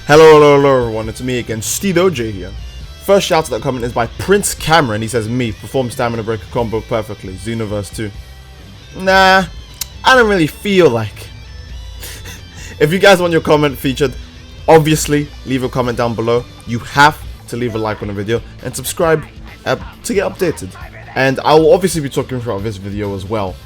Hello everyone, it's me again, Steedoj here. First shout to that comment is by Prince Cameron. He says, me, perform stamina breaker combo perfectly, Xenoverse 2. Nah, I don't really feel like. If you guys want your comment featured, obviously leave a comment down below. You have to leave a like on the video and subscribe to get updated. And I will obviously be talking throughout this video as well,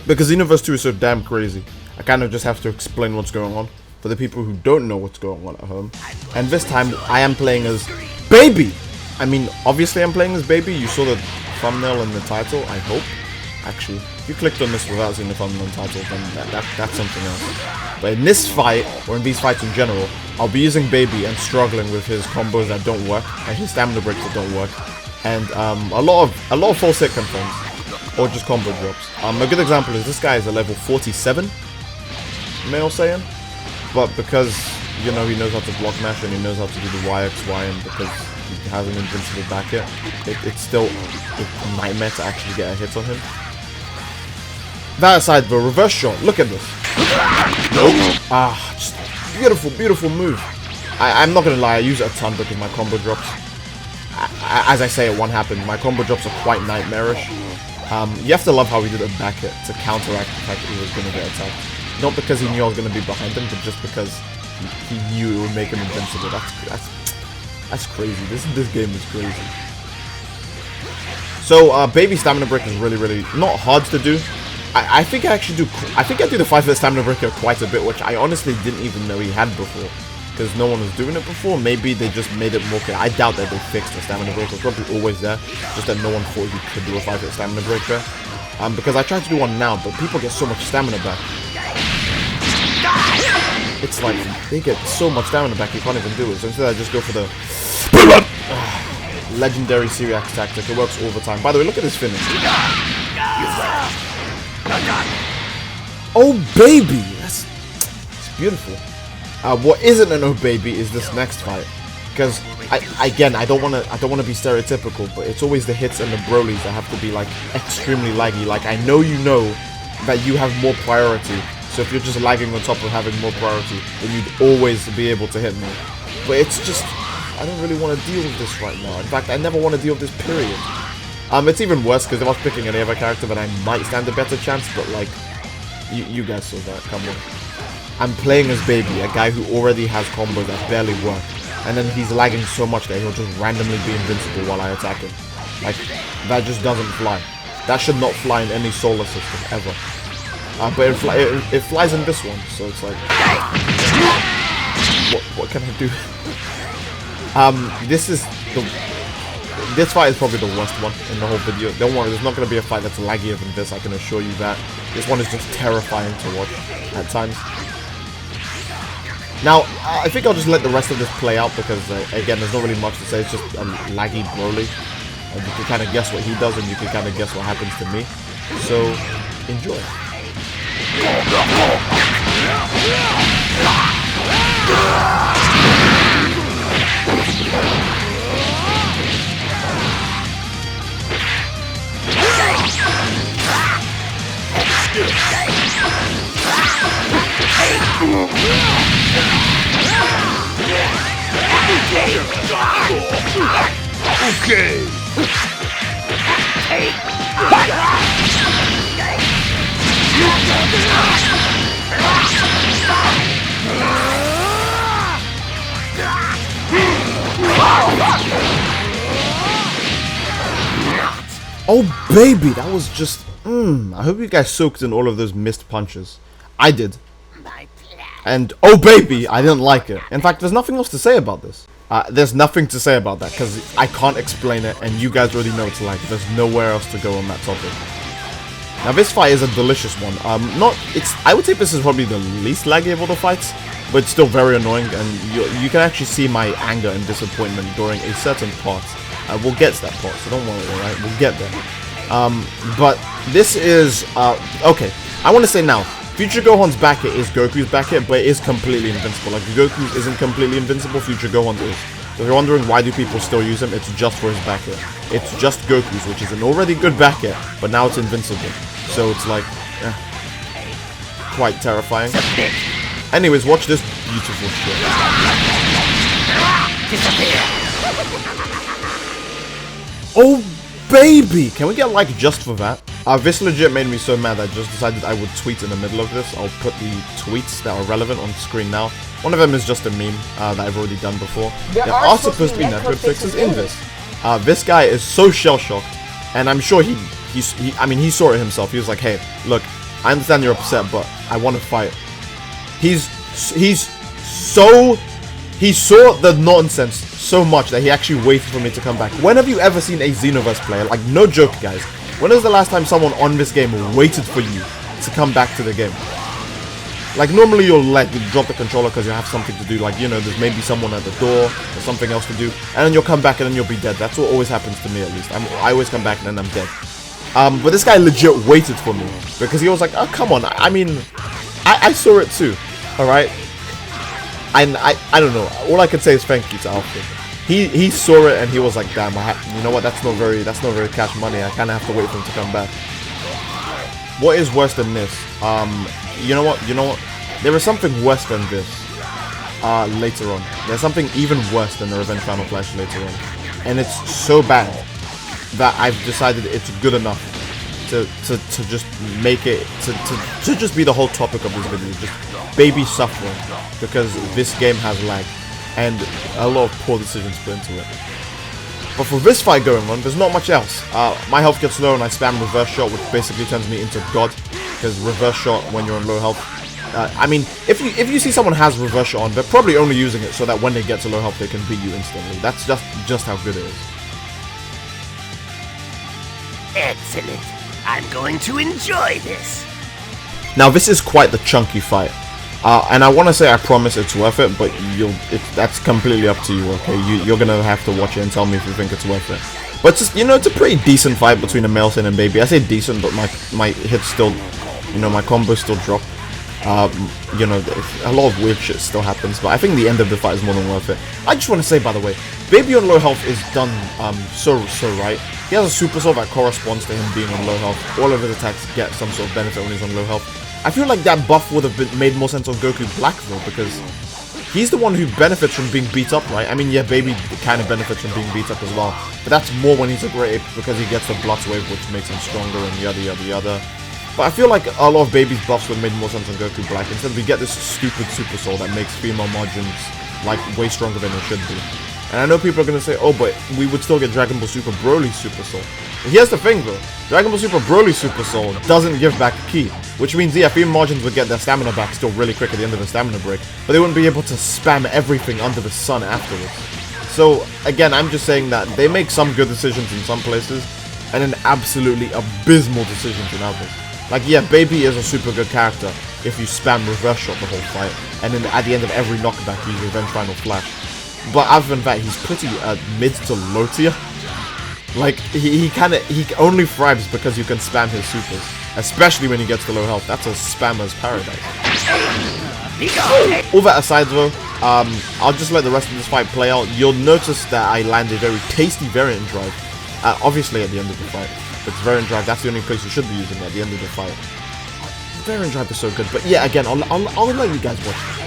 because Xenoverse 2 is so damn crazy. I kind of just have to explain what's going on for the people who don't know what's going on at home. And this time I am playing as Baby. I mean, obviously I'm playing as Baby. You saw the thumbnail and the title, I hope. Actually, if you clicked on this without seeing the thumbnail and title, then that's something else. But in this fight, or in these fights in general, I'll be using Baby and struggling with his combos that don't work, and his stamina breaks that don't work, and a lot of false hit confirms, or just combo drops. A good example is this guy is a level 47 male Saiyan, but because, you know, he knows how to block mash and he knows how to do the YXY, and because he has an invincible back hit, it's still a nightmare to actually get a hit on him. That aside, the reverse shot, look at this. Nope. Just beautiful move. I'm not gonna lie, I use it a ton because my combo drops, as I say, it won't happen. My combo drops are quite nightmarish. You have to love how he did a back hit to counteract the fact that he was gonna get attacked. Not because he knew I was gonna be behind him, but just because he knew it would make him invincible. That's crazy. This game is crazy. So Baby stamina break is really not hard to do. I think I actually do. I think I do the 5-hit stamina breaker quite a bit, which I honestly didn't even know he had before, because no one was doing it before. Maybe they just made it more clear. I doubt that they fixed the stamina breaker. It's probably always there, just that no one thought you could do a 5-hit stamina breaker. Because I tried to do one now, but people get so much stamina back. It's like they get so much stamina back you can't even do it. So instead I just go for the legendary Syriac tactic. It works all the time. By the way, look at this finish. Oh baby, it's beautiful. What isn't an oh baby is this next fight, because I don't want to be stereotypical, but it's always the hits and the brolies that have to be like extremely laggy. Like, I know you know that you have more priority, so if you're just lagging on top of having more priority, then you'd always be able to hit me. But it's just, I don't really want to deal with this right now. In fact, I never want to deal with this, period. It's even worse, because if I was picking any other character, then I might stand a better chance, but like, you guys saw that, come on. I'm playing as Baby, a guy who already has combos that barely work, and then he's lagging so much that he'll just randomly be invincible while I attack him. Like, that just doesn't fly. That should not fly in any solar system, ever. But it flies in this one, so it's like, what can I do? This fight is probably the worst one in the whole video. Don't worry, there's not going to be a fight that's laggier than this, I can assure you that. This one is just terrifying to watch at times. Now, I think I'll just let the rest of this play out, because, again, there's not really much to say. It's just a laggy Broly. And you can kind of guess what he does, and you can kind of guess what happens to me. So, enjoy. Okay. Oh baby, that was just I hope you guys soaked in all of those missed punches. I did. And oh baby, I didn't like it. In fact, there's nothing else to say about this. There's nothing to say about that, because I can't explain it, and you guys already know it's like. There's nowhere else to go on that topic. Now this fight is a delicious one. I would say this is probably the least laggy of all the fights, but it's still very annoying, and you can actually see my anger and disappointment during a certain part. We'll get to that part, so don't worry, alright? We'll get there. But this is, okay, I want to say now, Future Gohan's back hit is Goku's back hit, but it is completely invincible. Like, Goku's isn't completely invincible, Future Gohan's is. So if you're wondering why do people still use him, it's just for his back hit. It's just Goku's, which is an already good back hit, but now it's invincible. So it's like, quite terrifying. Anyways, watch this beautiful shit. Oh, baby! Can we get a like just for that? This legit made me so mad I just decided I would tweet in the middle of this. I'll put the tweets that are relevant on screen now. One of them is just a meme that I've already done before. There are supposed to be network fixes in this. This guy is so shell-shocked, and I'm sure he saw it himself. He was like, hey, look, I understand you're upset, but I want to fight. He saw the nonsense so much that he actually waited for me to come back. When have you ever seen a Xenoverse player? Like, no joke, guys. When was the last time someone on this game waited for you to come back to the game? Like, normally you'll drop the controller because you have something to do. Like, you know, there's maybe someone at the door or something else to do. And then you'll come back and then you'll be dead. That's what always happens to me, at least. I always come back and then I'm dead. But this guy legit waited for me because he was like, oh, come on. I mean, I saw it too. Alright? I don't know. All I can say is thank you to Alfred. He saw it and he was like, damn, you know what? That's not very cash money. I kind of have to wait for him to come back. What is worse than this? You know what? There is something worse than this later on. There's something even worse than the Revenge Final Flash later on. And it's so bad that I've decided it's good enough to just make it, to just be the whole topic of this video. Just baby suffering because this game has lag and a lot of poor decisions put into it. But for this fight going on, there's not much else. My health gets low and I spam reverse shot, which basically turns me into God. Because reverse shot when you're on low health. I mean, if you see someone has reverse shot on, they're probably only using it so that when they get to low health, they can beat you instantly. That's just how good it is. Excellent. I'm going to enjoy this. Now, this is quite the chunky fight. And I want to say I promise it's worth it, but that's completely up to you, okay? You're going to have to watch it and tell me if you think it's worth it. But just, you know, it's a pretty decent fight between a male Saiyan and baby. I say decent, but my hits still, you know, my combos still drop. You know, a lot of weird shit still happens, but I think the end of the fight is more than worth it. I just want to say, by the way, baby on low health is done so right. He has a super soul that corresponds to him being on low health. All of his attacks get some sort of benefit when he's on low health. I feel like that buff would have made more sense on Goku Black though, because he's the one who benefits from being beat up, right? I mean, yeah, baby kind of benefits from being beat up as well, but that's more when he's a great ape because he gets the Blood Wave, which makes him stronger and yada yada yada. But I feel like a lot of baby's buffs would have made more sense on Goku Black. Instead, we get this stupid super soul that makes female margins like way stronger than it should be. And I know people are going to say, oh, but we would still get Dragon Ball Super Broly's Super Soul. But here's the thing, though. Dragon Ball Super Broly's Super Soul doesn't give back Ki. Which means, yeah, female margins would get their stamina back still really quick at the end of a stamina break. But they wouldn't be able to spam everything under the sun afterwards. So, again, I'm just saying that they make some good decisions in some places. And then absolutely abysmal decisions in others. Like, yeah, Baby is a super good character if you spam reverse shot the whole fight. And then at the end of every knockback, use Revenge Final Flash. But other than that, he's pretty mid to low tier. Like, he only thrives because you can spam his supers. Especially when he gets to low health. That's a spammer's paradise. All that aside though, I'll just let the rest of this fight play out. You'll notice that I landed a very tasty variant drive. Obviously at the end of the fight. But variant drive, that's the only place you should be using it, at the end of the fight. Variant drive is so good. But yeah, again, I'll let you guys watch it.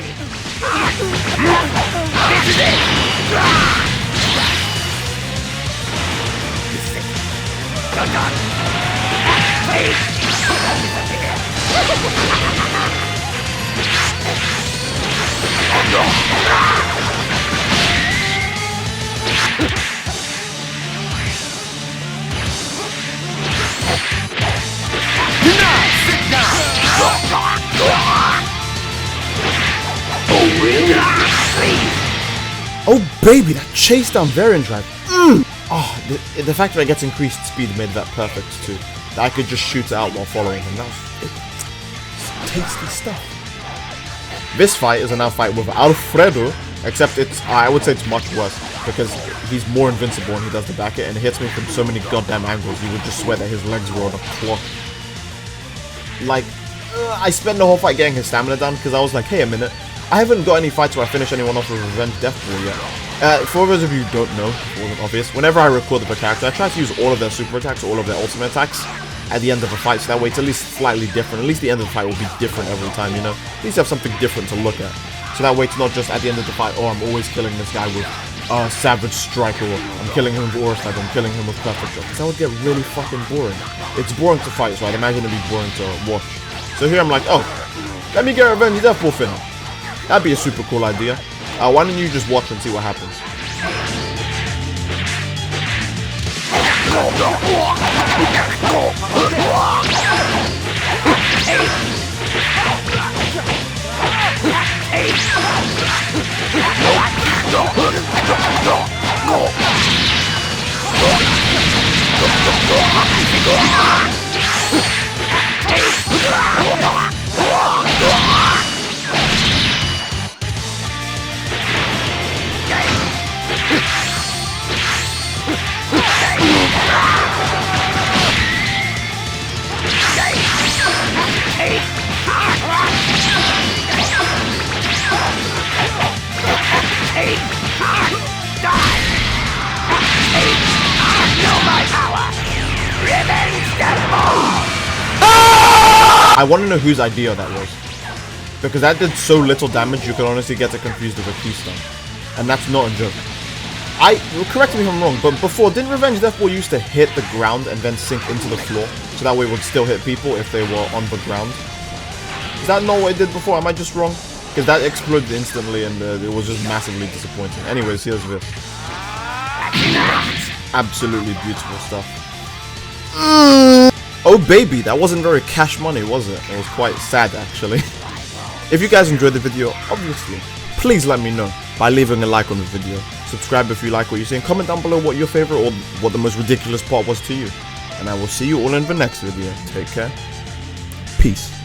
Oh baby, that chase down variant drive. Oh, the fact that it gets increased speed made that perfect too. That I could just shoot it out while following him. That was tasty stuff. This fight is a now fight with Alfredo, except I would say it's much worse because he's more invincible when he does the back hit and it hits me from so many goddamn angles. You would just swear that his legs were on a clock. Like, I spent the whole fight getting his stamina down because I was like, hey, a minute. I haven't got any fights where I finish anyone off with Revenge Death Ball yet. For those of you who don't know, it wasn't obvious, whenever I record with a character, I try to use all of their super attacks, all of their ultimate attacks at the end of a fight, so that way it's at least slightly different. At least the end of the fight will be different every time, you know? At least have something different to look at. So that way it's not just at the end of the fight, oh, I'm always killing this guy with Savage Striker, I'm killing him with Aura Snipe, I'm killing him with Perfect Shot. Because that would get really fucking boring. It's boring to fight, so I'd imagine it'd be boring to watch. So here I'm like, oh, let me get Revenge Death Ball Finna. That'd be a super cool idea. Why don't you just watch and see what happens? I want to know whose idea that was, because that did so little damage you could honestly get it confused with a keystone, and that's not a joke. Correct me if I'm wrong, but before, didn't Revenge Death Ball used to hit the ground and then sink into the floor, so that way it would still hit people if they were on the ground? Is that not what it did before? Am I just wrong? Because that exploded instantly and it was just massively disappointing. Anyways, here's this. Absolutely beautiful stuff. Oh baby, that wasn't very cash money, was it? It was quite sad actually. If you guys enjoyed the video, obviously, please let me know by leaving a like on the video. Subscribe if you like what you see, and comment down below what your favorite or what the most ridiculous part was to you. And I will see you all in the next video. Take care. Peace.